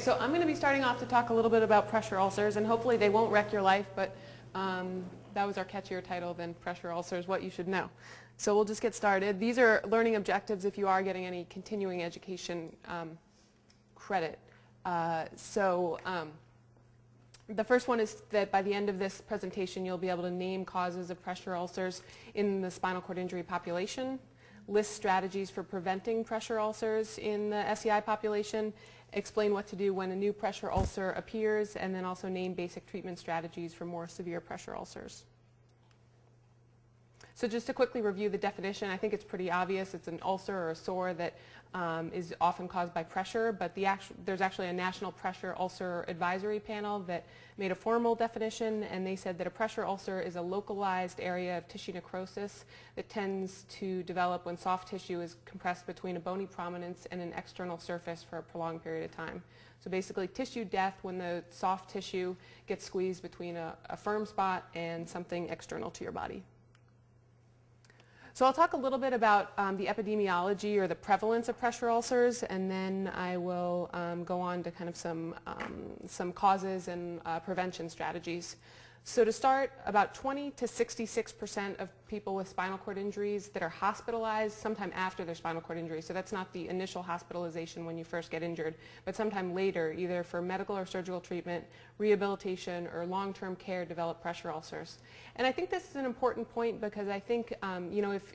so I'm going to be starting off to talk a little bit about pressure ulcers, and hopefully they won't wreck your life, but that was our catchier title than pressure ulcers, what you should know. So we'll just get started. These are learning objectives if you are getting any continuing education credit. The first one is that by the end of this presentation you'll be able to name causes of pressure ulcers in the spinal cord injury population, list strategies for preventing pressure ulcers in the SEI population, explain what to do when a new pressure ulcer appears, and then also name basic treatment strategies for more severe pressure ulcers. So just to quickly review the definition, I think it's pretty obvious. It's an ulcer or a sore that is often caused by pressure, but there's actually a National Pressure Ulcer Advisory Panel that made a formal definition, and they said that a pressure ulcer is a localized area of tissue necrosis that tends to develop when soft tissue is compressed between a bony prominence and an external surface for a prolonged period of time. So basically tissue death when the soft tissue gets squeezed between a firm spot and something external to your body. So I'll talk a little bit about the epidemiology or the prevalence of pressure ulcers, and then I will go on to kind of some causes and prevention strategies. So to start, about 20 to 66% of people with spinal cord injuries that are hospitalized sometime after their spinal cord injury, so that's not the initial hospitalization when you first get injured, but sometime later, either for medical or surgical treatment, rehabilitation, or long-term care, develop pressure ulcers. And I think this is an important point because I think,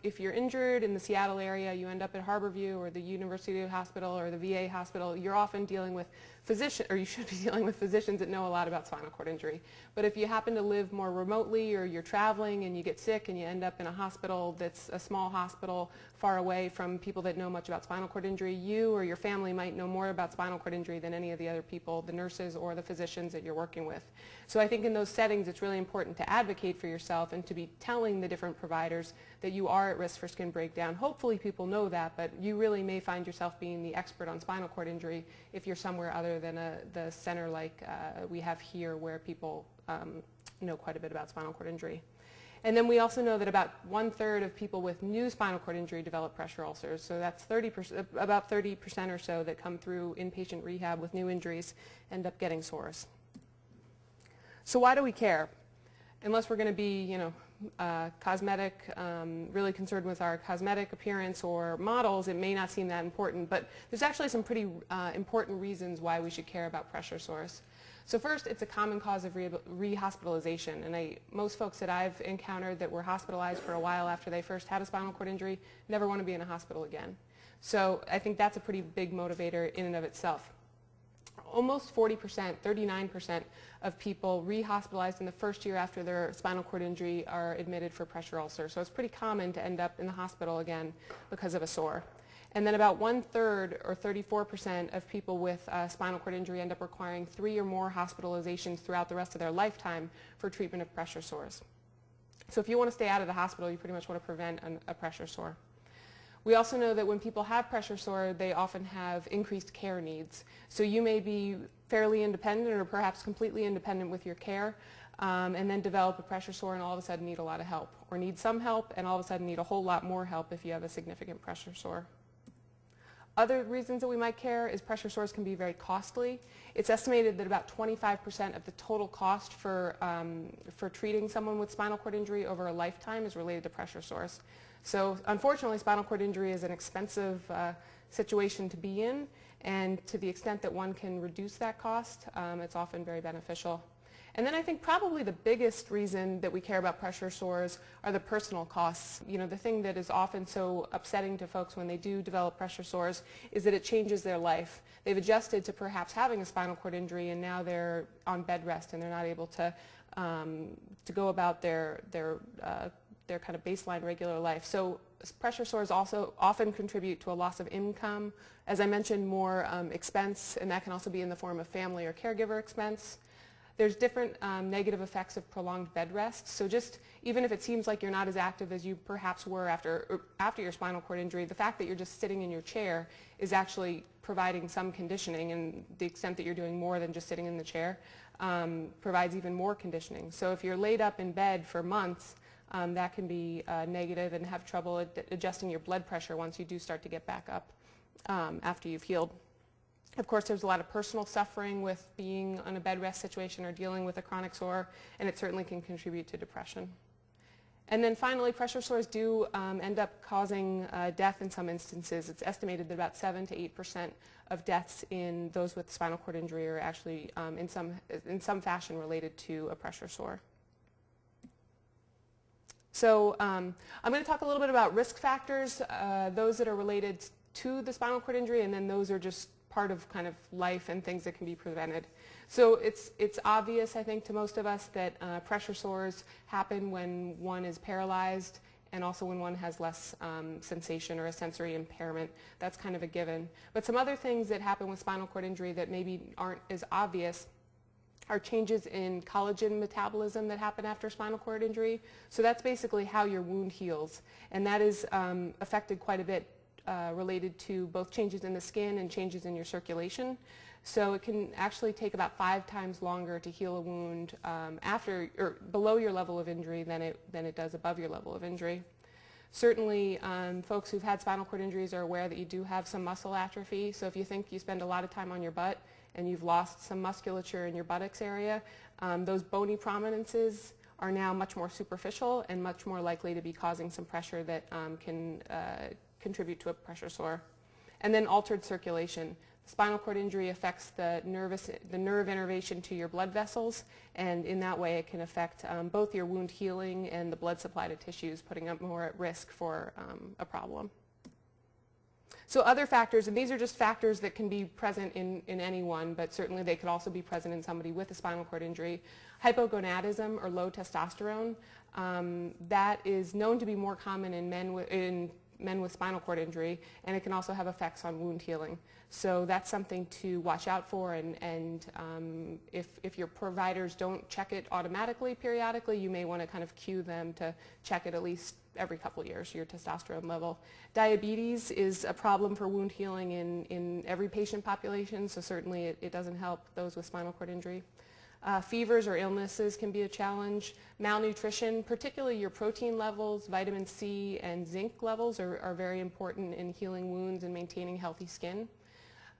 if you're injured in the Seattle area, you end up at Harborview or the University Hospital or the VA hospital, you're often dealing with physicians, or you should be dealing with physicians that know a lot about spinal cord injury. But if you happen to live more remotely, or you're traveling and you get sick and you end up in a hospital that's a small hospital far away from people that know much about spinal cord injury, you or your family might know more about spinal cord injury than any of the other people, the nurses or the physicians that you're working with. So I think in those settings it's really important to advocate for yourself and to be telling the different providers that you are at risk for skin breakdown. Hopefully people know that, but you really may find yourself being the expert on spinal cord injury if you're somewhere other than the center like we have here, where people know quite a bit about spinal cord injury. And then we also know that about 1/3 of people with new spinal cord injury develop pressure ulcers. So that's about 30% or so that come through inpatient rehab with new injuries end up getting sores. So why do we care? Unless we're going to be, cosmetic, really concerned with our cosmetic appearance or models, it may not seem that important. But there's actually some pretty important reasons why we should care about pressure sores. So first, it's a common cause of rehospitalization, and most folks that I've encountered that were hospitalized for a while after they first had a spinal cord injury never want to be in a hospital again. So I think that's a pretty big motivator in and of itself. Almost 40%, 39% of people rehospitalized in the first year after their spinal cord injury are admitted for pressure ulcer. So it's pretty common to end up in the hospital again because of a sore. And then about 1/3 or 34% of people with spinal cord injury end up requiring 3 or more hospitalizations throughout the rest of their lifetime for treatment of pressure sores. So if you want to stay out of the hospital, you pretty much want to prevent a pressure sore. We also know that when people have pressure sore, they often have increased care needs. So you may be fairly independent or perhaps completely independent with your care, and then develop a pressure sore and all of a sudden need a lot of help, or need some help and all of a sudden need a whole lot more help if you have a significant pressure sore. Other reasons that we might care is pressure sores can be very costly. It's estimated that about 25% of the total cost for treating someone with spinal cord injury over a lifetime is related to pressure sores. So unfortunately, spinal cord injury is an expensive situation to be in, and to the extent that one can reduce that cost, it's often very beneficial. And then I think probably the biggest reason that we care about pressure sores are the personal costs. The thing that is often so upsetting to folks when they do develop pressure sores is that it changes their life. They've adjusted to perhaps having a spinal cord injury, and now they're on bed rest and they're not able to go about their kind of baseline regular life. So pressure sores also often contribute to a loss of income. As I mentioned, more expense, and that can also be in the form of family or caregiver expense. There's different negative effects of prolonged bed rest. So just even if it seems like you're not as active as you perhaps were after your spinal cord injury, the fact that you're just sitting in your chair is actually providing some conditioning, and the extent that you're doing more than just sitting in the chair provides even more conditioning. So if you're laid up in bed for months, that can be negative and have trouble adjusting your blood pressure once you do start to get back up after you've healed. Of course, there's a lot of personal suffering with being on a bed rest situation or dealing with a chronic sore, and it certainly can contribute to depression. And then finally, pressure sores do end up causing death in some instances. It's estimated that about 7 to 8% of deaths in those with spinal cord injury are actually in some fashion related to a pressure sore. So I'm going to talk a little bit about risk factors, those that are related to the spinal cord injury, and then those are just part of kind of life and things that can be prevented. So it's obvious, I think, to most of us that pressure sores happen when one is paralyzed and also when one has less sensation or a sensory impairment. That's kind of a given. But some other things that happen with spinal cord injury that maybe aren't as obvious are changes in collagen metabolism that happen after spinal cord injury. So that's basically how your wound heals, and that is affected quite a bit related to both changes in the skin and changes in your circulation. So it can actually take about 5 times longer to heal a wound after or below your level of injury than it does above your level of injury. Certainly, folks who've had spinal cord injuries are aware that you do have some muscle atrophy. So if you think you spend a lot of time on your butt and you've lost some musculature in your buttocks area, those bony prominences are now much more superficial and much more likely to be causing some pressure that can contribute to a pressure sore. And then altered circulation. Spinal cord injury affects the nerve innervation to your blood vessels, and in that way it can affect both your wound healing and the blood supply to tissues, putting up more at risk for a problem. So other factors, and these are just factors that can be present in anyone, but certainly they could also be present in somebody with a spinal cord injury. Hypogonadism, or low testosterone, that is known to be more common in men with spinal cord injury, and it can also have effects on wound healing. So that's something to watch out for, and if your providers don't check it automatically periodically, you may want to kind of cue them to check it at least every couple of years, your testosterone level. Diabetes is a problem for wound healing in every patient population, so certainly it doesn't help those with spinal cord injury. Fevers or illnesses can be a challenge. Malnutrition, particularly your protein levels, vitamin C and zinc levels are very important in healing wounds and maintaining healthy skin.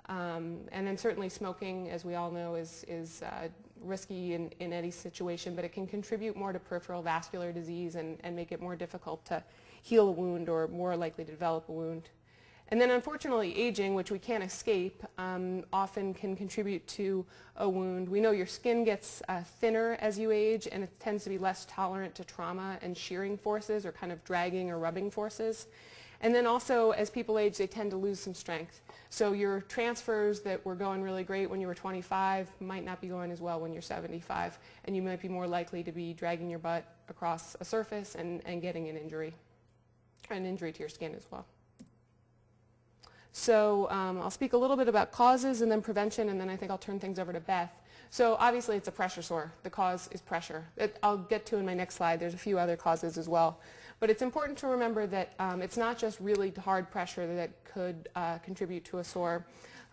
And then certainly smoking, as we all know, is risky in any situation, but it can contribute more to peripheral vascular disease and make it more difficult to heal a wound or more likely to develop a wound. And then unfortunately aging, which we can't escape, often can contribute to a wound. We know your skin gets thinner as you age, and it tends to be less tolerant to trauma and shearing forces or kind of dragging or rubbing forces. And then also as people age, they tend to lose some strength. So your transfers that were going really great when you were 25 might not be going as well when you're 75, and you might be more likely to be dragging your butt across a surface and getting an injury to your skin as well. So I'll speak a little bit about causes and then prevention, and then I think I'll turn things over to Beth. So obviously it's a pressure sore. The cause is pressure. I'll get to in my next slide. There's a few other causes as well. But it's important to remember that it's not just really hard pressure that could contribute to a sore.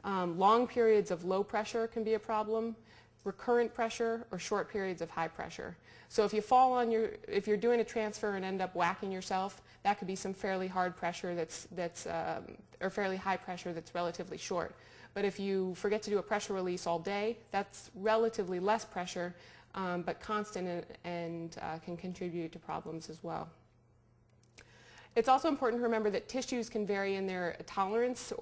Long periods of low pressure can be a problem, recurrent pressure, or short periods of high pressure. So if you fall on if you're doing a transfer and end up whacking yourself, that could be some fairly hard pressure or fairly high pressure that's relatively short. But if you forget to do a pressure release all day, that's relatively less pressure, but constant and can contribute to problems as well. It's also important to remember that tissues can vary in their tolerance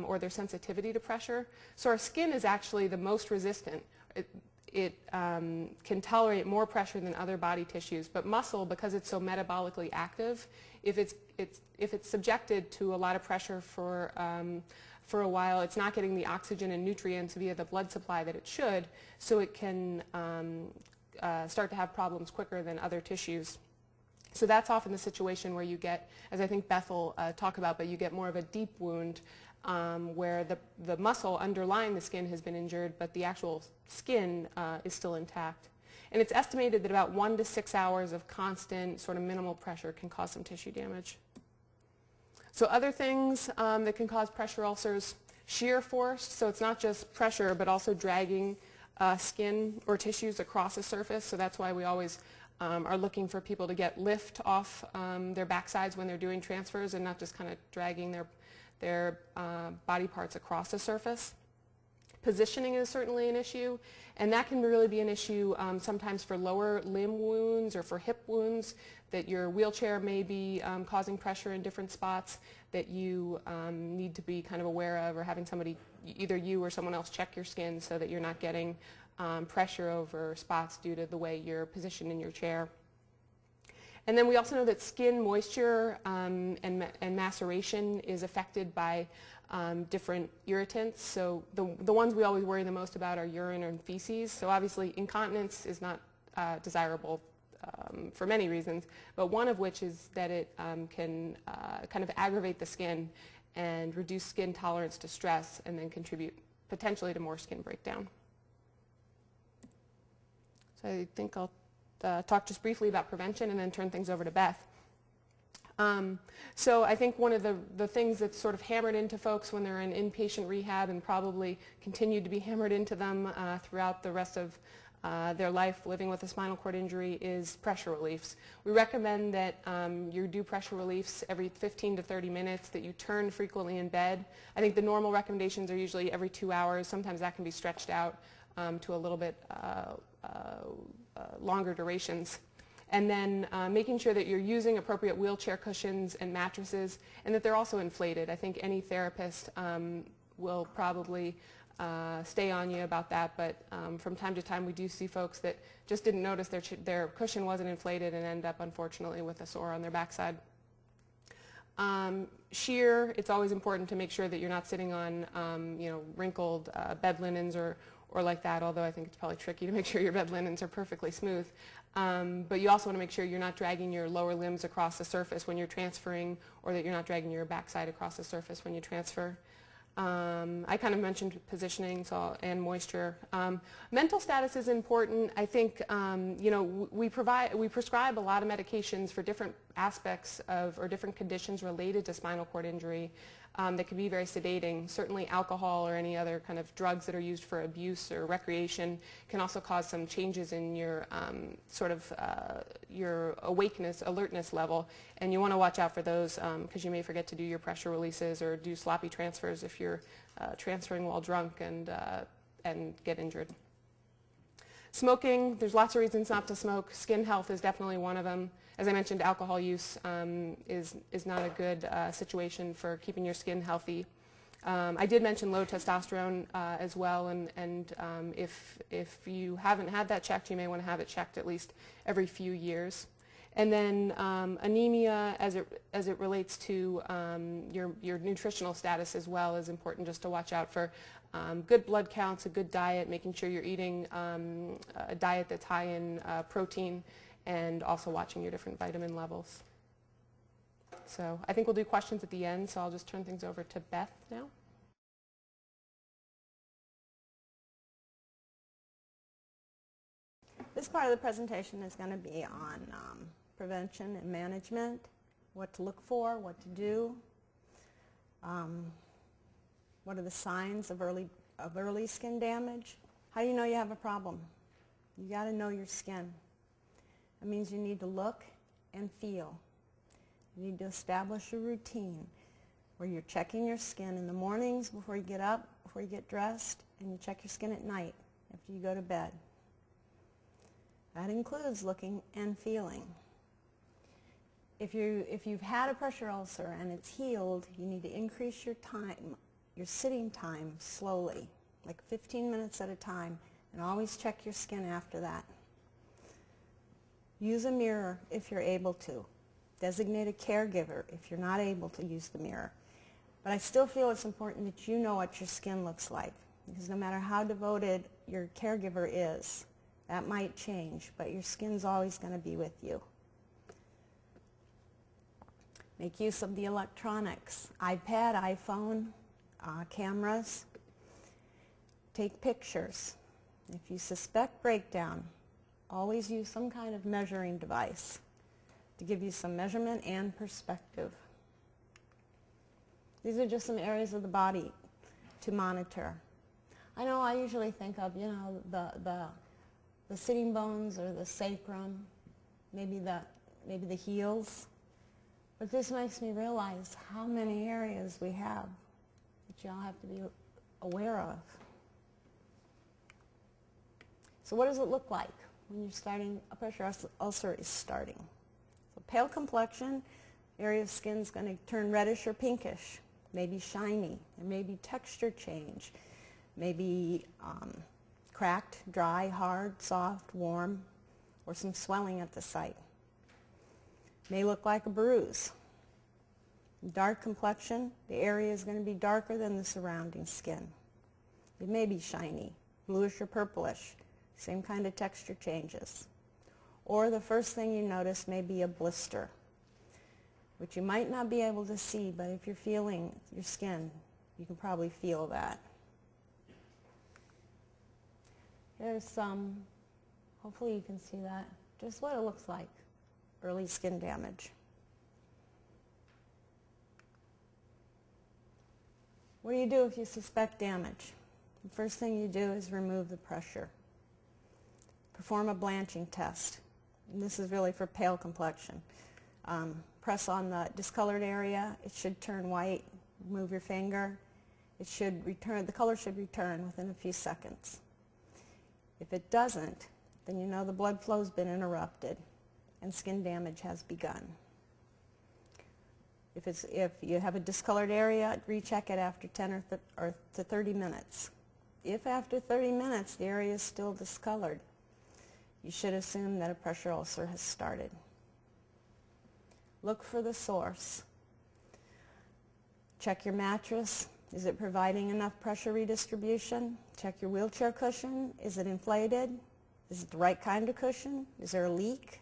or their sensitivity to pressure. So our skin is actually the most resistant. It can tolerate more pressure than other body tissues, but muscle, because it's so metabolically active, if it's subjected to a lot of pressure for a while, it's not getting the oxygen and nutrients via the blood supply that it should, so it can start to have problems quicker than other tissues. So that's often the situation where you get, as I think Beth will talk about, but you get more of a deep wound where the muscle underlying the skin has been injured, but the actual skin is still intact. And it's estimated that about 1 to 6 hours of constant sort of minimal pressure can cause some tissue damage. So other things that can cause pressure ulcers, shear force, so it's not just pressure but also dragging skin or tissues across a surface, so that's why we always are looking for people to get lift off their backsides when they're doing transfers and not just kind of dragging their body parts across a surface. Positioning is certainly an issue, and that can really be an issue sometimes for lower limb wounds or for hip wounds, that your wheelchair may be causing pressure in different spots that you need to be kind of aware of, or having somebody, either you or someone else, check your skin so that you're not getting pressure over spots due to the way you're positioned in your chair. And then we also know that skin moisture and maceration is affected by different irritants. So the ones we always worry the most about are urine and feces. So obviously incontinence is not desirable for many reasons, but one of which is that it can kind of aggravate the skin and reduce skin tolerance to stress, and then contribute potentially to more skin breakdown. So I think I'll talk just briefly about prevention and then turn things over to Beth. So I think one of the things that's sort of hammered into folks when they're in inpatient rehab, and probably continued to be hammered into them throughout the rest of their life living with a spinal cord injury, is pressure reliefs. We recommend that you do pressure reliefs every 15 to 30 minutes, that you turn frequently in bed. I think the normal recommendations are usually every 2 hours. Sometimes that can be stretched out to a little bit longer durations. And then making sure that you're using appropriate wheelchair cushions and mattresses, and that they're also inflated. I think any therapist will probably stay on you about that, but from time to time we do see folks that just didn't notice their cushion wasn't inflated and end up, unfortunately, with a sore on their backside. Shear, it's always important to make sure that you're not sitting on wrinkled bed linens or like that, although I think it's probably tricky to make sure your bed linens are perfectly smooth. But you also want to make sure you're not dragging your lower limbs across the surface when you're transferring, or that you're not dragging your backside across the surface when you transfer. I kind of mentioned positioning and moisture. Mental status is important. I think we prescribe a lot of medications for different aspects of, or different conditions related to spinal cord injury that can be very sedating. Certainly alcohol or any other kind of drugs that are used for abuse or recreation can also cause some changes in your your alertness level, and you want to watch out for those because you may forget to do your pressure releases or do sloppy transfers if you're transferring while drunk and get injured. Smoking, there's lots of reasons not to smoke. Skin health is definitely one of them. As I mentioned, alcohol use is not a good situation for keeping your skin healthy. I did mention low testosterone as well, and if you haven't had that checked, you may want to have it checked at least every few years. And then anemia, as it relates to your nutritional status as well, is important, just to watch out for good blood counts, a good diet, making sure you're eating a diet that's high in protein, and also watching your different vitamin levels. So I think we'll do questions at the end, so I'll just turn things over to Beth now. This part of the presentation is going to be on prevention and management, what to look for, what to do, what are the signs of early skin damage. How do you know you have a problem? You got to know your skin. That means you need to look and feel. You need to establish a routine where you're checking your skin in the mornings before you get up, before you get dressed, and you check your skin at night after you go to bed. That includes looking and feeling. If you've had a pressure ulcer and it's healed, you need to increase your time, your sitting time slowly, like 15 minutes at a time, and always check your skin after that. Use a mirror if you're able to. Designate a caregiver if you're not able to use the mirror. But I still feel it's important that you know what your skin looks like, because no matter how devoted your caregiver is, that might change, but your skin's always going to be with you. Make use of the electronics, iPad, iPhone, cameras. Take pictures. If you suspect breakdown, always use some kind of measuring device to give you some measurement and perspective. These are just some areas of the body to monitor. I know I usually think of, the sitting bones or the sacrum, maybe the heels. But this makes me realize how many areas we have that you all have to be aware of. So what does it look like when you're starting, a pressure ulcer is starting? So pale complexion, area of skin is going to turn reddish or pinkish, maybe shiny, there may be texture change, maybe cracked, dry, hard, soft, warm, or some swelling at the site. May look like a bruise. Dark complexion, the area is going to be darker than the surrounding skin. It may be shiny, bluish or purplish, same kind of texture changes. Or the first thing you notice may be a blister, which you might not be able to see, but if you're feeling your skin, you can probably feel that. Here's some, hopefully you can see that, just what it looks like, early skin damage. What do you do if you suspect damage? The first thing you do is remove the pressure. Perform a blanching test. And this is really for pale complexion. Press on the discolored area. It should turn white. Move your finger. It should return, the color should return within a few seconds. If it doesn't, then you know the blood flow's been interrupted and skin damage has begun. If you have a discolored area, recheck it after 10 or to 30 minutes. If after 30 minutes the area is still discolored, you should assume that a pressure ulcer has started. Look for the source. Check your mattress. Is it providing enough pressure redistribution? Check your wheelchair cushion. Is it inflated? Is it the right kind of cushion? Is there a leak?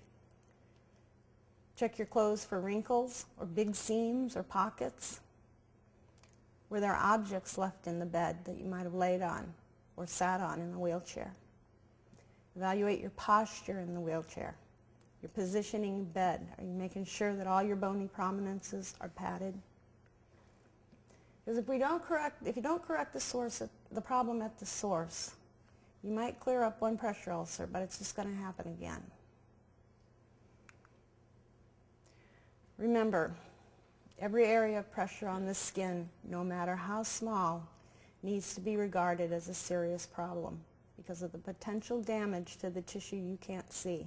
Check your clothes for wrinkles or big seams or pockets. Were there objects left in the bed that you might have laid on or sat on in the wheelchair? Evaluate your posture in the wheelchair, your positioning in bed. Are you making sure that all your bony prominences are padded? Because if you don't correct the problem at the source, you might clear up one pressure ulcer, but it's just going to happen again. Remember, every area of pressure on the skin, no matter how small, needs to be regarded as a serious problem because of the potential damage to the tissue you can't see.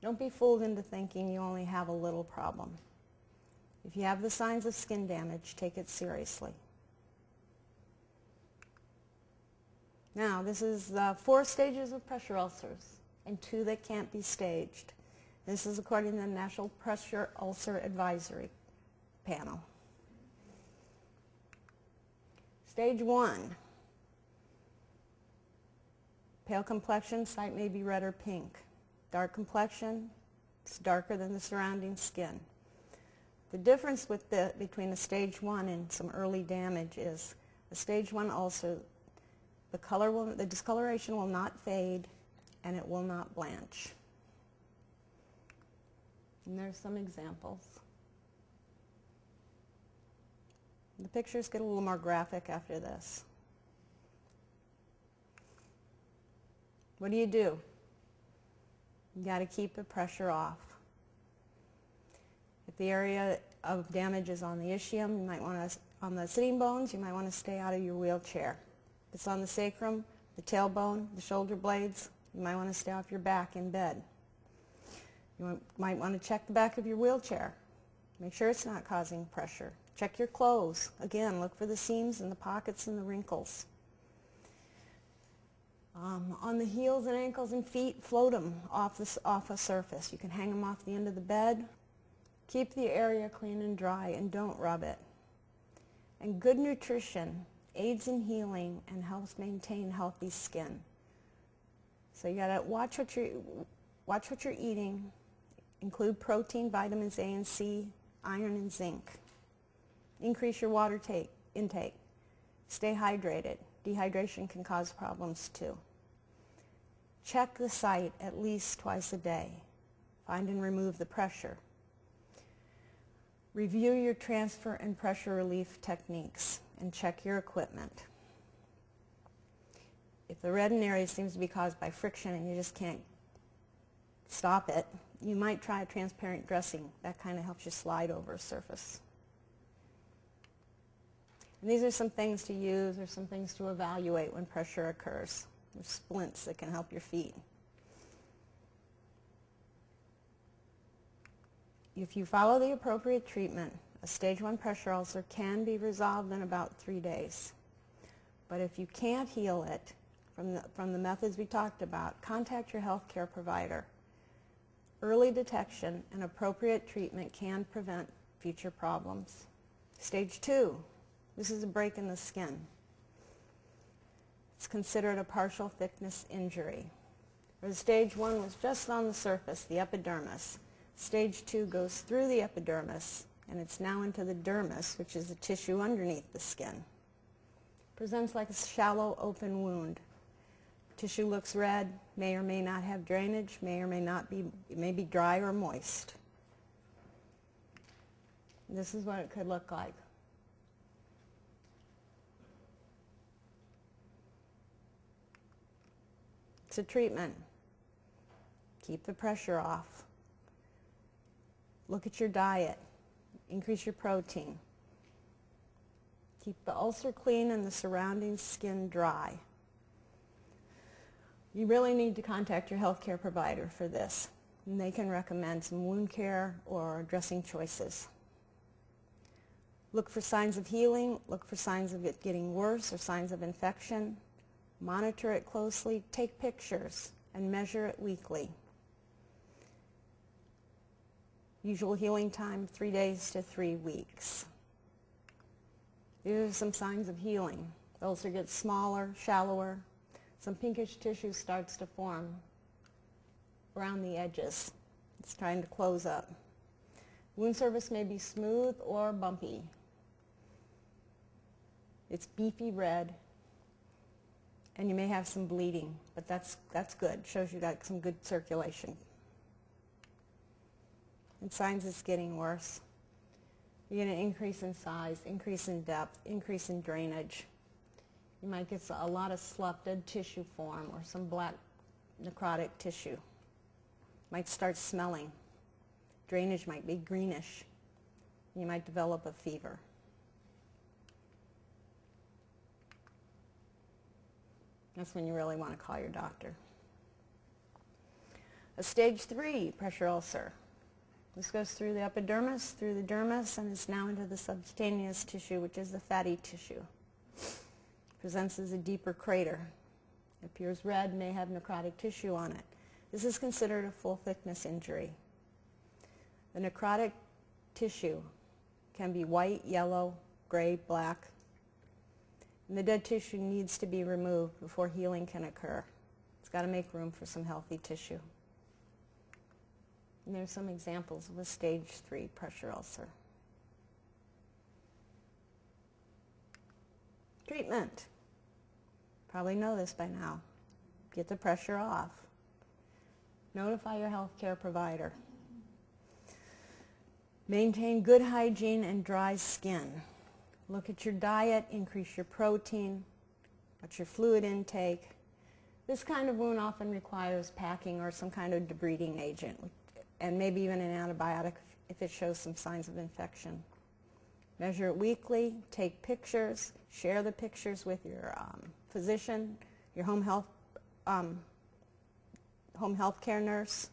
Don't be fooled into thinking you only have a little problem. If you have the signs of skin damage, take it seriously. Now, this is the 4 stages of pressure ulcers and 2 that can't be staged. This is according to the National Pressure Ulcer Advisory Panel. Stage 1. Pale complexion, site may be red or pink. Dark complexion, it's darker than the surrounding skin. The difference between a stage 1 and some early damage is a stage 1 ulcer, the discoloration will not fade and it will not blanch. And there's some examples. The pictures get a little more graphic after this. What do? You got to keep the pressure off. If the area of damage is on the ischium, you might want to, on the sitting bones, you might want to stay out of your wheelchair. If it's on the sacrum, the tailbone, the shoulder blades, you might want to stay off your back in bed. You might want to check the back of your wheelchair. Make sure it's not causing pressure. Check your clothes. Again, look for the seams and the pockets and the wrinkles. On the heels and ankles and feet, float them off a surface. You can hang them off the end of the bed. Keep the area clean and dry and don't rub it. And good nutrition aids in healing and helps maintain healthy skin. So you got to watch what you're eating. Include protein, vitamins A and C, iron and zinc. Increase your water intake. Stay hydrated. Dehydration can cause problems too. Check the site at least twice a day. Find and remove the pressure. Review your transfer and pressure relief techniques and check your equipment. If the reddened area seems to be caused by friction and you just can't stop it, you might try a transparent dressing. That kind of helps you slide over a surface. And these are some things to use or some things to evaluate when pressure occurs. There's splints that can help your feet. If you follow the appropriate treatment, a stage 1 pressure ulcer can be resolved in about 3 days. But if you can't heal it from the methods we talked about, contact your healthcare provider. Early detection and appropriate treatment can prevent future problems. Stage 2, this is a break in the skin. It's considered a partial thickness injury. Whereas stage 1 was just on the surface, the epidermis. Stage 2 goes through the epidermis, and it's now into the dermis, which is the tissue underneath the skin. Presents like a shallow open wound. Tissue looks red, may or may not have drainage, may or may not be, it may be dry or moist. This is what it could look like. It's a treatment. Keep the pressure off. Look at your diet. Increase your protein. Keep the ulcer clean and the surrounding skin dry. You really need to contact your healthcare provider for this, and they can recommend some wound care or dressing choices. Look for signs of healing. Look for signs of it getting worse or signs of infection. Monitor it closely. Take pictures and measure it weekly. Usual healing time, 3 days to 3 weeks. These are some signs of healing. The ulcer gets smaller, shallower. Some pinkish tissue starts to form around the edges. It's trying to close up. Wound surface may be smooth or bumpy. It's beefy red, and you may have some bleeding, but that's good. Shows you got some good circulation. And signs it's getting worse. You're going to increase in size, increase in depth, increase in drainage. You might get a lot of slough, dead tissue form, or some black necrotic tissue. Might start smelling. Drainage might be greenish. You might develop a fever. That's when you really want to call your doctor. A stage 3 pressure ulcer. This goes through the epidermis, through the dermis, and is now into the subcutaneous tissue, which is the fatty tissue. Presents as a deeper crater. It appears red, may have necrotic tissue on it. This is considered a full thickness injury. The necrotic tissue can be white, yellow, gray, black, and the dead tissue needs to be removed before healing can occur. It's got to make room for some healthy tissue. And there's some examples of a stage 3 pressure ulcer. Treatment. Probably know this by now. Get the pressure off. Notify your healthcare provider. Maintain good hygiene and dry skin. Look at your diet, increase your protein, watch your fluid intake. This kind of wound often requires packing or some kind of debriding agent, and maybe even an antibiotic if it shows some signs of infection. Measure it weekly, take pictures, share the pictures with your physician, your home health care nurse.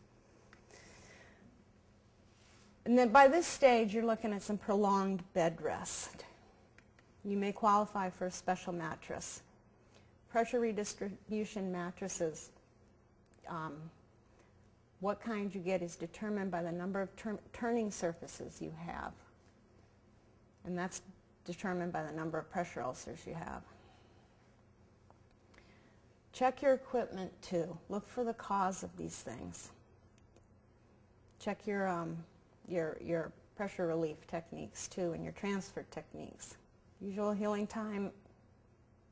And then by this stage, you're looking at some prolonged bed rest. You may qualify for a special mattress. Pressure redistribution mattresses, what kind you get is determined by the number of turning surfaces you have. And that's determined by the number of pressure ulcers you have. Check your equipment too. Look for the cause of these things. Check your pressure relief techniques too, and your transfer techniques. Usual healing time,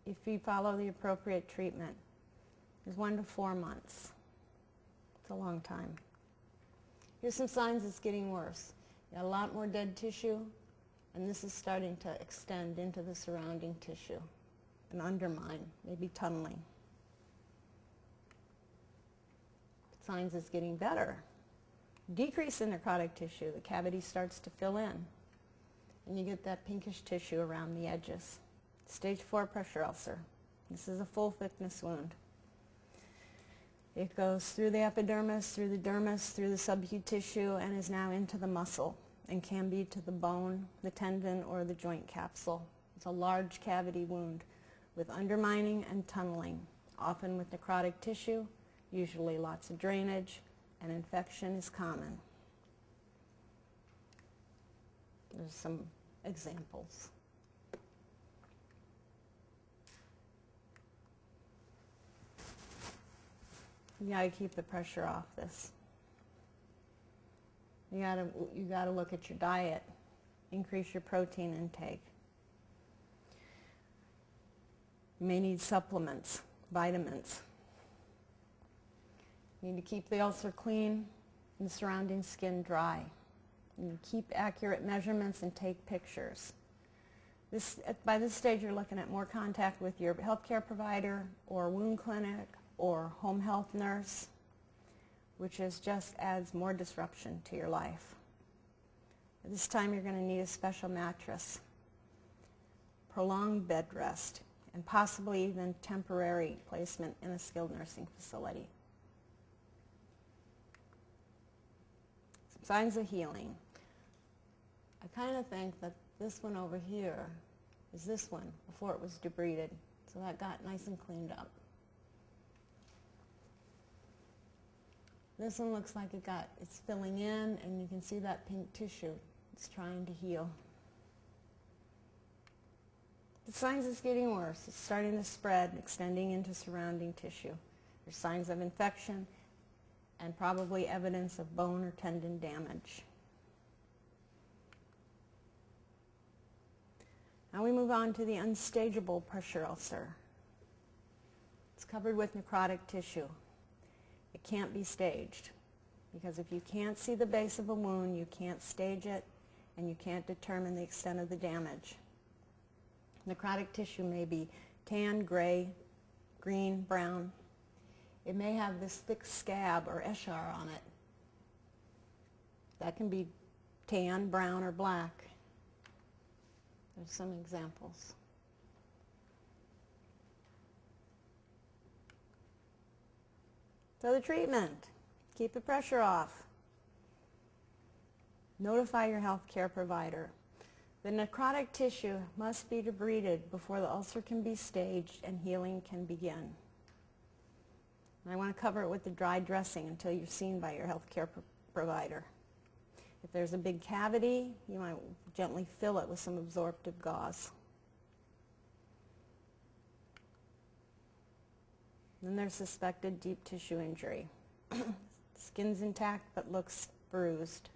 if you follow the appropriate treatment, is 1 to 4 months. It's a long time. Here's some signs it's getting worse. You got a lot more dead tissue, and this is starting to extend into the surrounding tissue and undermine, maybe tunneling. Signs it's getting better. Decrease in necrotic tissue, the cavity starts to fill in, and you get that pinkish tissue around the edges. Stage 4 pressure ulcer. This is a full thickness wound. It goes through the epidermis, through the dermis, through the subacute tissue, and is now into the muscle and can be to the bone, the tendon, or the joint capsule. It's a large cavity wound with undermining and tunneling, often with necrotic tissue, usually lots of drainage, and infection is common. There's some examples. You got to keep the pressure off this. You got to look at your diet. Increase your protein intake. You may need supplements, vitamins. You need to keep the ulcer clean and the surrounding skin dry. You need to keep accurate measurements and take pictures. By this stage, you're looking at more contact with your healthcare provider or wound clinic or home health nurse, which just adds more disruption to your life. At this time, you're going to need a special mattress, prolonged bed rest, and possibly even temporary placement in a skilled nursing facility. Some signs of healing. I kind of think that this one over here is this one before it was debrided, so that got nice and cleaned up. This one looks like it's filling in, and you can see that pink tissue. It's trying to heal. The signs it's getting worse. It's starting to spread, extending into surrounding tissue. There's signs of infection and probably evidence of bone or tendon damage. Now we move on to the unstageable pressure ulcer. It's covered with necrotic tissue. It can't be staged, because if you can't see the base of a wound, you can't stage it, and you can't determine the extent of the damage. Necrotic tissue may be tan, gray, green, brown. It may have this thick scab or eschar on it. That can be tan, brown, or black. There's some examples. So the treatment, keep the pressure off. Notify your healthcare provider. The necrotic tissue must be debrided before the ulcer can be staged and healing can begin. And I want to cover it with the dry dressing until you're seen by your healthcare provider. If there's a big cavity, you might gently fill it with some absorptive gauze. Then there's suspected deep tissue injury. Skin's intact but looks bruised.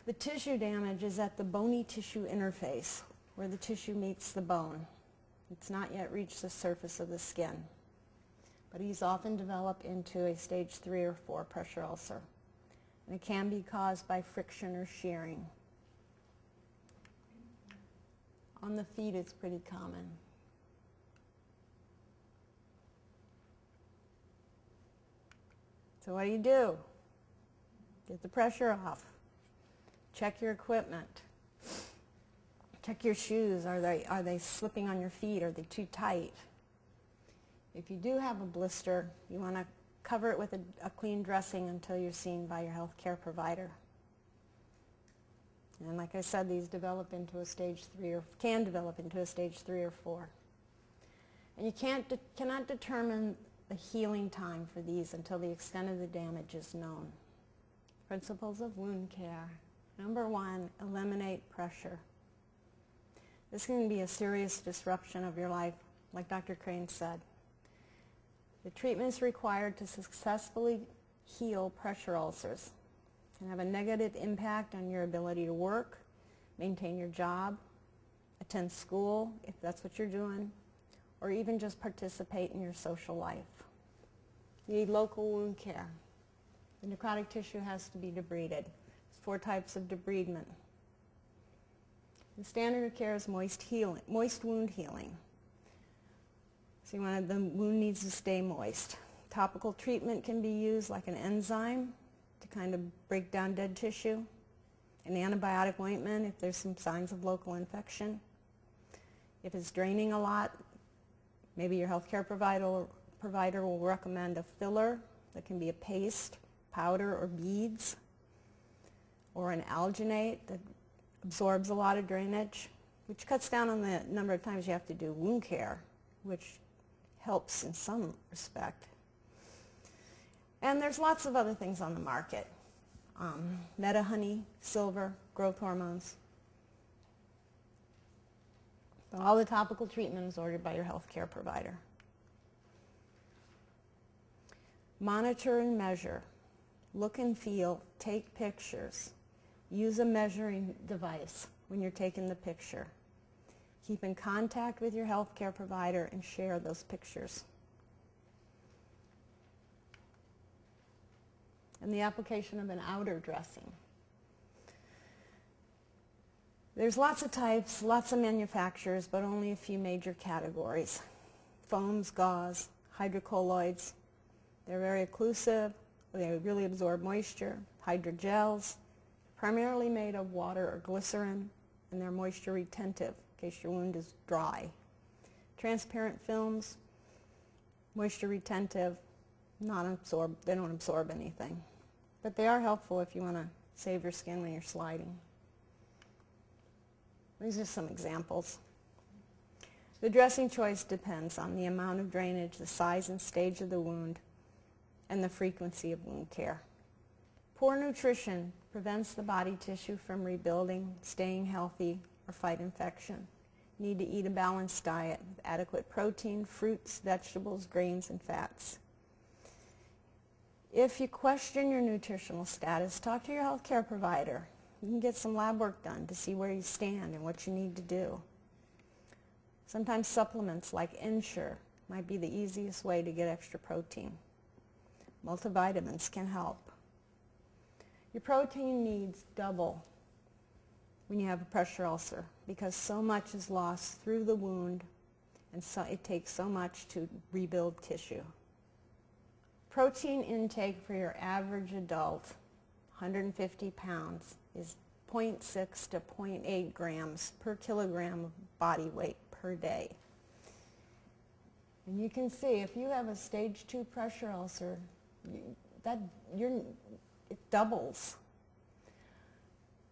The tissue damage is at the bony tissue interface, where the tissue meets the bone. It's not yet reached the surface of the skin, but these often develop into a stage 3 or 4 pressure ulcer, and it can be caused by friction or shearing. On the feet, it's pretty common. So what do? Get the pressure off. Check your equipment. Check your shoes. Are they slipping on your feet? Are they too tight? If you do have a blister, you want to cover it with a clean dressing until you're seen by your healthcare provider. And like I said, these develop into a stage 3 or can develop into a stage 3 or 4. And you cannot determine the healing time for these until the extent of the damage is known. Principles of wound care. Number 1, eliminate pressure. This can be a serious disruption of your life, like Dr. Crane said. The treatments required to successfully heal pressure ulcers can have a negative impact on your ability to work, maintain your job, attend school, if that's what you're doing, or even just participate in your social life. You need local wound care. The necrotic tissue has to be debrided. There's 4 types of debridement. The standard of care is moist wound healing. So the wound needs to stay moist. Topical treatment can be used like an enzyme to kind of break down dead tissue. An antibiotic ointment if there's some signs of local infection. If it's draining a lot, maybe your healthcare provider will recommend a filler that can be a paste, powder, or beads, or an alginate that absorbs a lot of drainage, which cuts down on the number of times you have to do wound care, which helps in some respect. And there's lots of other things on the market. Meta honey, silver, growth hormones. But all the topical treatment is ordered by your healthcare provider. Monitor and measure. Look and feel. Take pictures. Use a measuring device when you're taking the picture. Keep in contact with your healthcare provider and share those pictures. And the application of an outer dressing. There's lots of types, lots of manufacturers, but only a few major categories. Foams, gauze, hydrocolloids. They're very occlusive. They really absorb moisture. Hydrogels, primarily made of water or glycerin, and they're moisture retentive in case your wound is dry. Transparent films, moisture retentive, they don't absorb anything. But they are helpful if you want to save your skin when you're sliding. These are some examples. The dressing choice depends on the amount of drainage, the size and stage of the wound, and the frequency of wound care. Poor nutrition prevents the body tissue from rebuilding, staying healthy, or fight infection. You need to eat a balanced diet with adequate protein, fruits, vegetables, grains, and fats. If you question your nutritional status, talk to your healthcare provider. You can get some lab work done to see where you stand and what you need to do. Sometimes supplements like Ulcers might be the easiest way to get extra protein. Multivitamins can help. Your protein needs double when you have a pressure ulcer because so much is lost through the wound and so it takes so much to rebuild tissue. Protein intake for your average adult, 150 pounds, is 0.6 to 0.8 grams per kilogram of body weight per day. And you can see if you have a stage 2 pressure ulcer, it doubles.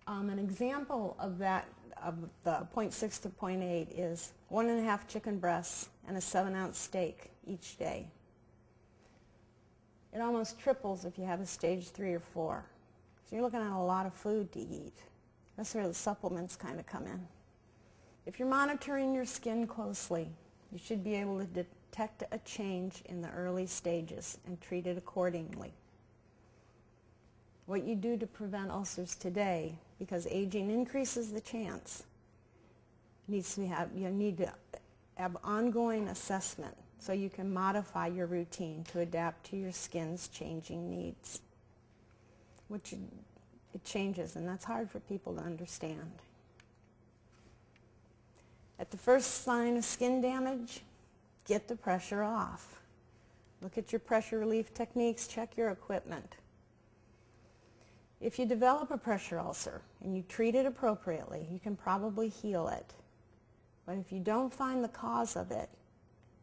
An example of that, of the 0.6 to 0.8 is 1.5 chicken breasts and a 7-ounce steak each day. It almost triples if you have a stage 3 or 4. So you're looking at a lot of food to eat. That's where the supplements kind of come in. If you're monitoring your skin closely, you should be able to detect a change in the early stages and treat it accordingly. What you do to prevent ulcers today, because aging increases the chance, you need to have ongoing assessment so you can modify your routine to adapt to your skin's changing needs. It changes, and that's hard for people to understand. At the first sign of skin damage, get the pressure off. Look at your pressure relief techniques, check your equipment. If you develop a pressure ulcer and you treat it appropriately, you can probably heal it. But if you don't find the cause of it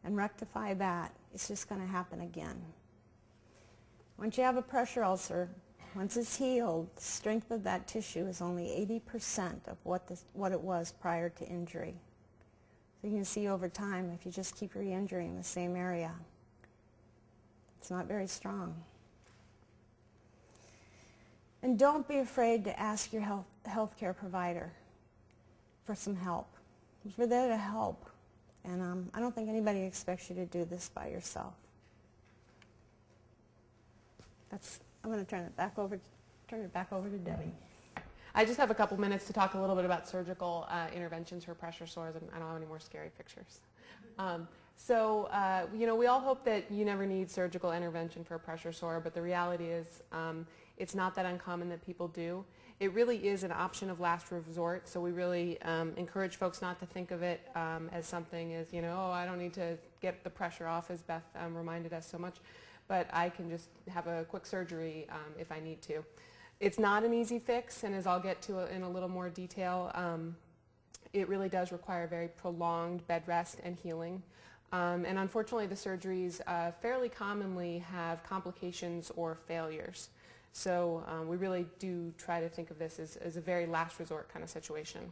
and rectify that, it's just going to happen again. Once you have a pressure ulcer, once it's healed, the strength of that tissue is only 80% of what it was prior to injury. So you can see over time, if you just keep re-injuring the same area, it's not very strong. And don't be afraid to ask your healthcare provider for some help. We're there to help, and I don't think anybody expects you to do this by yourself. I'm going to turn it back over to Debbie. I just have a couple minutes to talk a little bit about surgical interventions for pressure sores, and I don't have any more scary pictures. We all hope that you never need surgical intervention for a pressure sore, but the reality is it's not that uncommon that people do. It really is an option of last resort, so we really encourage folks not to think of it as something as, oh, I don't need to get the pressure off, as Beth reminded us so much, but I can just have a quick surgery if I need to. It's not an easy fix, and as I'll get to in a little more detail, it really does require very prolonged bed rest and healing. And unfortunately, the surgeries fairly commonly have complications or failures. So we really do try to think of this as a very last resort kind of situation.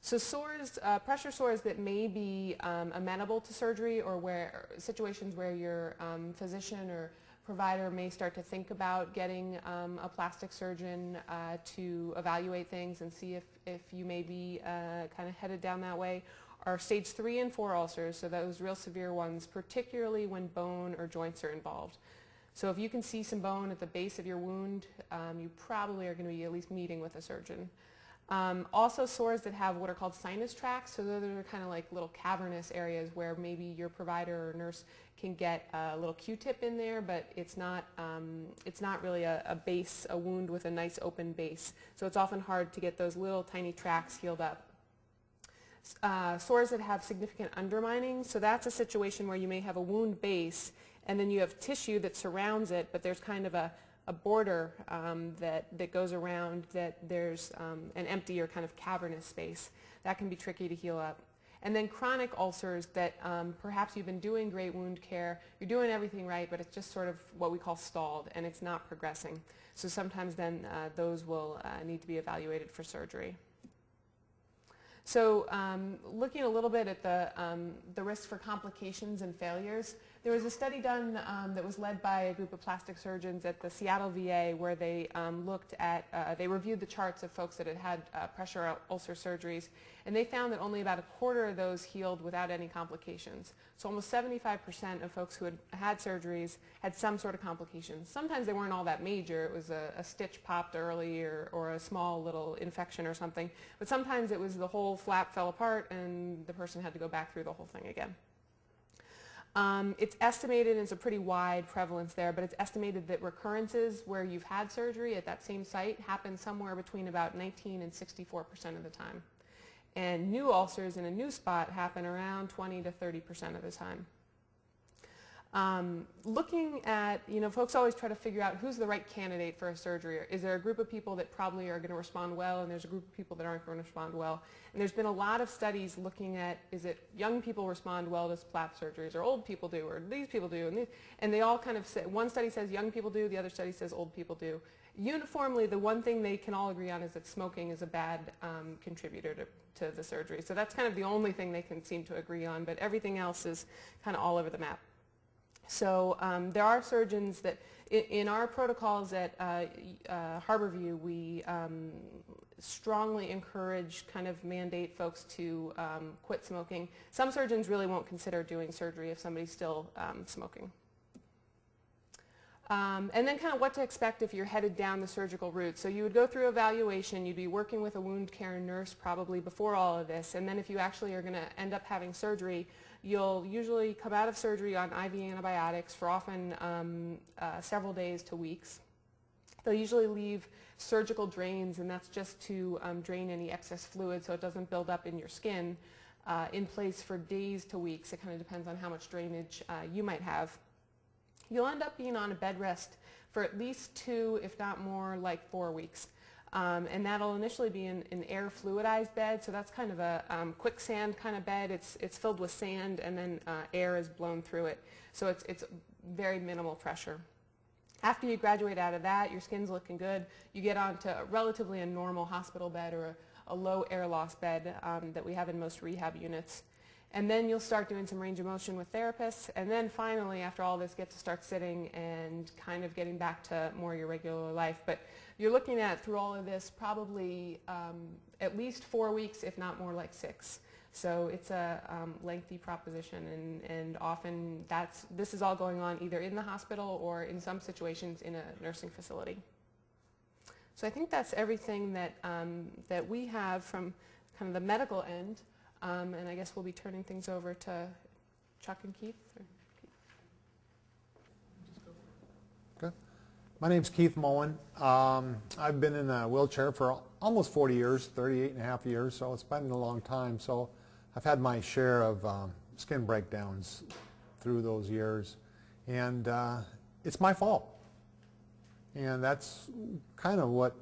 So sores, pressure sores that may be amenable to surgery, or where situations where your physician or provider may start to think about getting a plastic surgeon to evaluate things and see if you may be kind of headed down that way, are stage 3 and 4 ulcers, so those real severe ones, particularly when bone or joints are involved. So if you can see some bone at the base of your wound, you probably are going to be at least meeting with a surgeon. Also sores that have what are called sinus tracts, so those are kind of like little cavernous areas where maybe your provider or nurse can get a little Q-tip in there, but it's not really a base, a wound with a nice open base. So it's often hard to get those little tiny tracts healed up. Sores that have significant undermining, so that's a situation where you may have a wound base and then you have tissue that surrounds it, but there's kind of a border that goes around, that there's an empty or kind of cavernous space. That can be tricky to heal up. And then chronic ulcers that perhaps you've been doing great wound care, you're doing everything right, but it's just sort of what we call stalled and it's not progressing. So sometimes then those will need to be evaluated for surgery. So looking a little bit at the risk for complications and failures, there was a study done that was led by a group of plastic surgeons at the Seattle VA where they looked at, they reviewed the charts of folks that had had pressure ulcer surgeries, and they found that only about a quarter of those healed without any complications. So almost 75% of folks who had had surgeries had some sort of complications. Sometimes they weren't all that major. It was a stitch popped early or a small little infection or something. But sometimes it was the whole flap fell apart and the person had to go back through the whole thing again. It's estimated, and it's a pretty wide prevalence there, but it's estimated that recurrences where you've had surgery at that same site happen somewhere between about 19 and 64% of the time. And new ulcers in a new spot happen around 20 to 30% of the time. Looking at, folks always try to figure out who's the right candidate for a surgery. Is there a group of people that probably are going to respond well, and there's a group of people that aren't going to respond well? And there's been a lot of studies looking at, is it young people respond well to flap surgeries, or old people do, or these people do, and they all kind of say, one study says young people do, the other study says old people do. Uniformly, the one thing they can all agree on is that smoking is a bad contributor to the surgery. So that's kind of the only thing they can seem to agree on, but everything else is kind of all over the map. So there are surgeons that, in our protocols at Harborview, we strongly encourage, kind of mandate folks to quit smoking. Some surgeons really won't consider doing surgery if somebody's still smoking. And then kind of what to expect if you're headed down the surgical route. So you would go through evaluation, you'd be working with a wound care nurse probably before all of this, and then if you actually are going to end up having surgery, you'll usually come out of surgery on IV antibiotics for often several days to weeks. They'll usually leave surgical drains, and that's just to drain any excess fluid so it doesn't build up in your skin, in place for days to weeks. It kind of depends on how much drainage you might have. You'll end up being on a bed rest for at least 2, if not more, like 4 weeks. And that'll initially be an air fluidized bed, so that's kind of a quicksand kind of bed. It's filled with sand, and then air is blown through it. So it's very minimal pressure. After you graduate out of that, your skin's looking good. You get onto relatively a normal hospital bed or a low air loss bed that we have in most rehab units. And then you'll start doing some range of motion with therapists, and then finally, after all this, get to start sitting and kind of getting back to more your regular life. But you're looking at, through all of this, probably at least 4 weeks, if not more like 6. So it's a lengthy proposition, and often this is all going on either in the hospital or in some situations in a nursing facility. So I think that's everything that, that we have from kind of the medical end. And I guess we'll be turning things over to Chuck and Keith. Okay. My name's Keith Moen. I've been in a wheelchair for almost 40 years, 38 and a half years, so it's been a long time. So I've had my share of skin breakdowns through those years, and it's my fault. And that's kind of what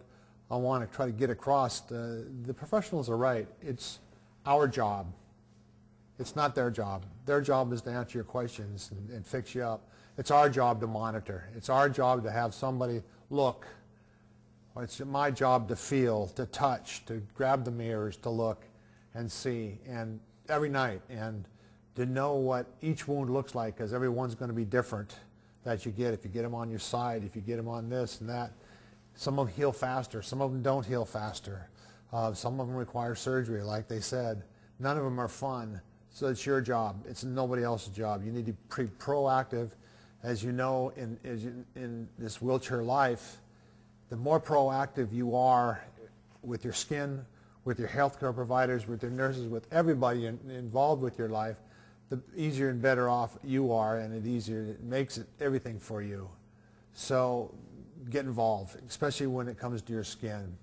I want to try to get across. The professionals are right. It's our job. It's not their job. Their job is to answer your questions and fix you up. It's our job to monitor. It's our job to have somebody look. It's my job to feel, to touch, to grab the mirrors, to look and see, and every night, and to know what each wound looks like, because every one's going to be different that you get. If you get them on your side, if you get them on this and that, some of them heal faster, some of them don't heal faster. Some of them require surgery, like they said. None of them are fun, so it's your job. It's nobody else's job. You need to be proactive. As you know, in this wheelchair life, the more proactive you are with your skin, with your healthcare providers, with your nurses, with everybody involved with your life, the easier and better off you are, and it makes it everything for you. So get involved, especially when it comes to your skin.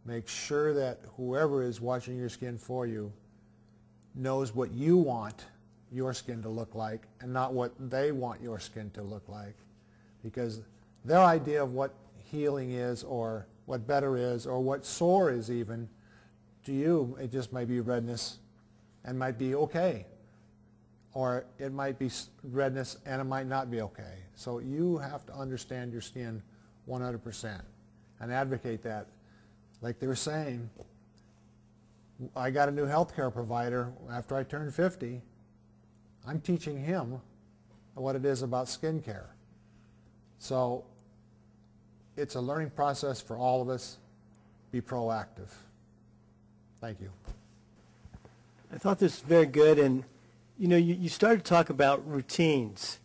Make sure that whoever is watching your skin for you knows what you want your skin to look like and not what they want your skin to look like. Because their idea of what healing is, or what better is, or what sore is even, to you it just might be redness and might be okay. Or it might be redness and it might not be okay. So you have to understand your skin 100% and advocate that. Like they were saying, I got a new healthcare provider after I turned 50. I'm teaching him what it is about skin care. So it's a learning process for all of us. Be proactive. Thank you. I thought this was very good, and you know, you started to talk about routines,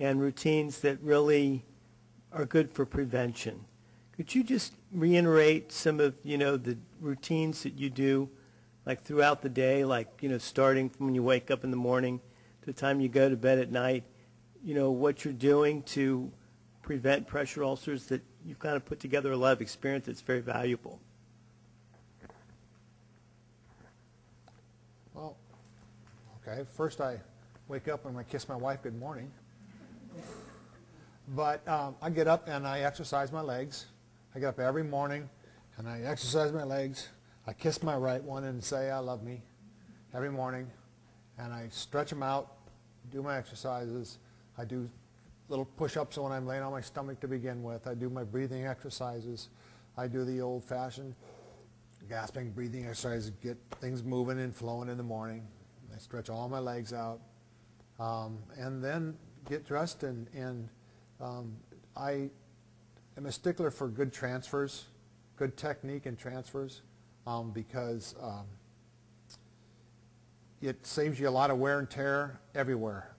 and routines that really are good for prevention. Could you just reiterate some of, you know, the routines that you do, like throughout the day, like, you know, starting from when you wake up in the morning to the time you go to bed at night, you know, what you're doing to prevent pressure ulcers, that you've kind of put together a lot of experience that's very valuable? Well, okay, first I wake up and I kiss my wife good morning. But I get up and I exercise my legs. I get up every morning and I exercise my legs. I kiss my right one and say I love me every morning. And I stretch them out, do my exercises. I do little push-ups when I'm laying on my stomach to begin with. I do my breathing exercises. I do the old-fashioned gasping breathing exercises, get things moving and flowing in the morning. I stretch all my legs out. And then get dressed, and I am a stickler for good transfers, good technique in transfers, because it saves you a lot of wear and tear everywhere,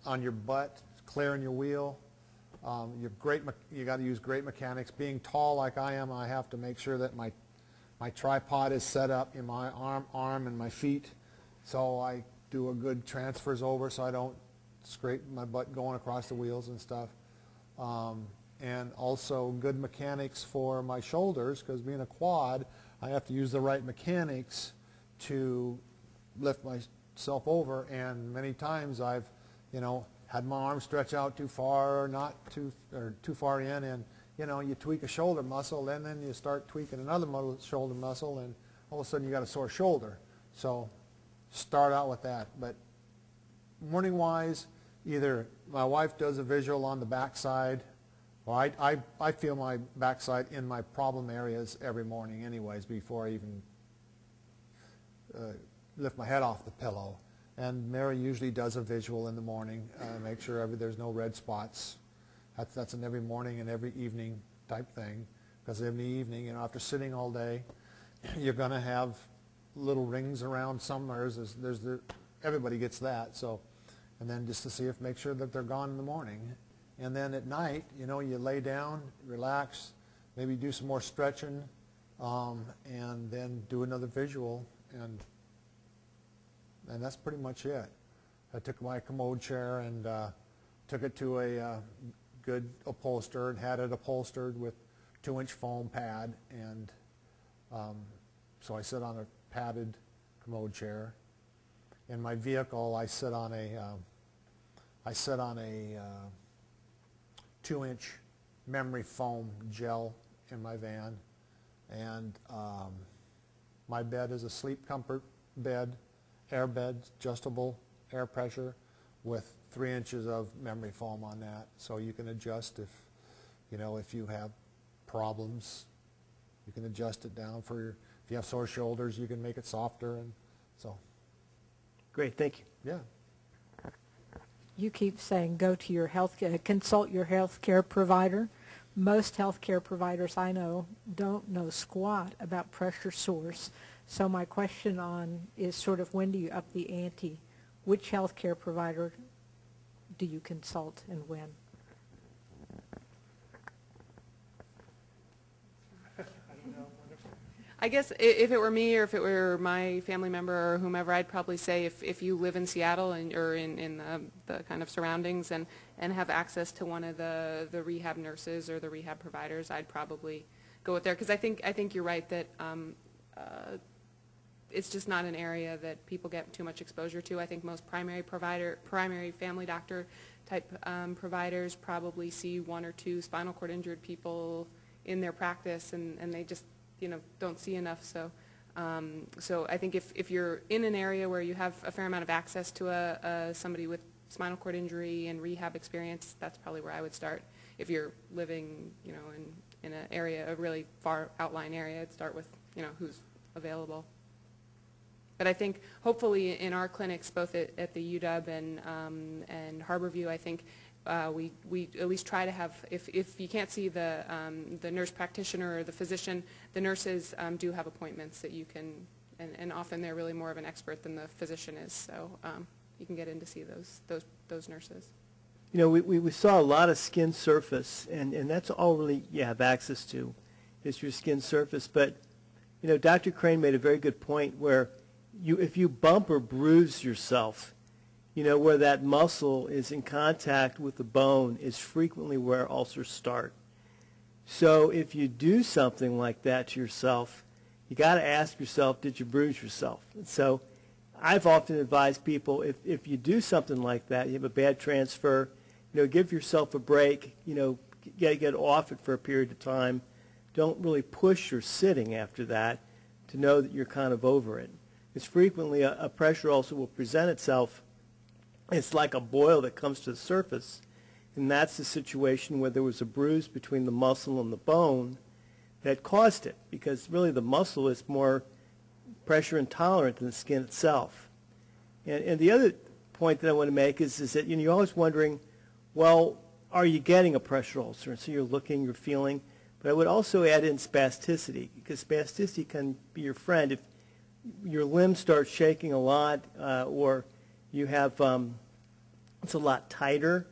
on your butt, clearing your wheel. You got to use great mechanics. Being tall like I am, I have to make sure that my tripod is set up in my arm and my feet, so I do a good transfers over so I don't scrape my butt going across the wheels and stuff. And also good mechanics for my shoulders, because being a quad, I have to use the right mechanics to lift myself over, and many times I've, you know, had my arm stretch out too far, or too far in, and you know, you tweak a shoulder muscle, and then you start tweaking another shoulder muscle, and all of a sudden you got a sore shoulder. So start out with that. But morning-wise, either my wife does a visual on the backside, or I feel my backside in my problem areas every morning anyways before I even lift my head off the pillow. And Mary usually does a visual in the morning, make sure there's no red spots. That's an every morning and every evening type thing, because in the evening, you know, after sitting all day, you're going to have little rings around somewhere. Everybody gets that. So, and then just to make sure that they're gone in the morning. And then at night, you know, you lay down, relax, maybe do some more stretching, and then do another visual, and that's pretty much it. I took my commode chair and took it to a good upholsterer and had it upholstered with 2-inch foam pad, and so I sit on a padded commode chair. In my vehicle, I sit on a 2-inch memory foam gel in my van, and my bed is a sleep comfort bed, air beds, adjustable air pressure, with 3 inches of memory foam on that, so you can adjust if you have problems. You can adjust it down for your, if you have sore shoulders, you can make it softer, and so. Great, thank you. Yeah. You keep saying go to your consult your health care provider. Most health care providers I know don't know squat about pressure sores. So my question is sort of, when do you up the ante? Which health care provider do you consult and when? I guess if it were me, or if it were my family member or whomever, I'd probably say if you live in Seattle or in the kind of surroundings and have access to one of the rehab nurses or the rehab providers, I'd probably go with there, because I think you're right that it's just not an area that people get too much exposure to. I think most primary family doctor type providers probably see 1 or 2 spinal cord injured people in their practice, and they just don't see enough. So so I think if you're in an area where you have a fair amount of access to somebody with spinal cord injury and rehab experience, that's probably where I would start. If you're living in an area, a really far outlying area, I'd start with who's available. But I think hopefully in our clinics, both at the UW and Harborview, I think we at least try to have, if you can't see the nurse practitioner or the physician, the nurses do have appointments that you can, and often they're really more of an expert than the physician is, so you can get in to see those nurses. We saw a lot of skin surface, and that's all really you have access to, is your skin surface. But Dr. Crane made a very good point where if you bump or bruise yourself, where that muscle is in contact with the bone is frequently where ulcers start. So if you do something like that to yourself, you got to ask yourself, did you bruise yourself? And so I've often advised people, if you do something like that, you have a bad transfer, give yourself a break, get off it for a period of time. Don't really push your sitting after that to know that you're kind of over it. It's frequently a pressure ulcer will present itself. It's like a boil that comes to the surface, and that's the situation where there was a bruise between the muscle and the bone that caused it, because really the muscle is more pressure intolerant than the skin itself. And the other point that I want to make is that you're always wondering, well, are you getting a pressure ulcer? And so you're looking, you're feeling. But I would also add in spasticity, because spasticity can be your friend. If your limbs start shaking a lot, or you have it's a lot tighter,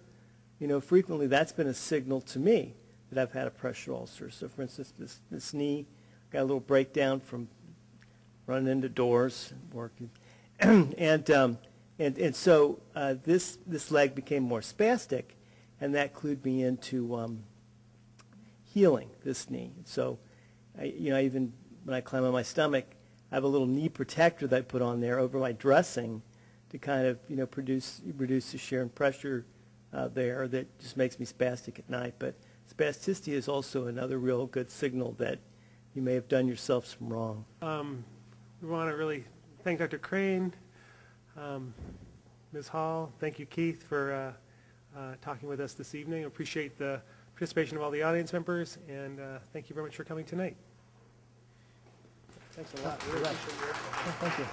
frequently that's been a signal to me that I've had a pressure ulcer. So for instance, this knee got a little breakdown from running into doors and working, and so this leg became more spastic, and that clued me into healing this knee. So even when I climb on my stomach, I have a little knee protector that I put on there over my dressing to kind of reduce the shear and pressure there that just makes me spastic at night. But spasticity is also another real good signal that you may have done yourself some wrong. We want to really thank Dr. Crane, Ms. Hall. Thank you, Keith, for talking with us this evening. Appreciate the participation of all the audience members, and thank you very much for coming tonight. Thanks a lot. Really appreciate your effort. Thank you.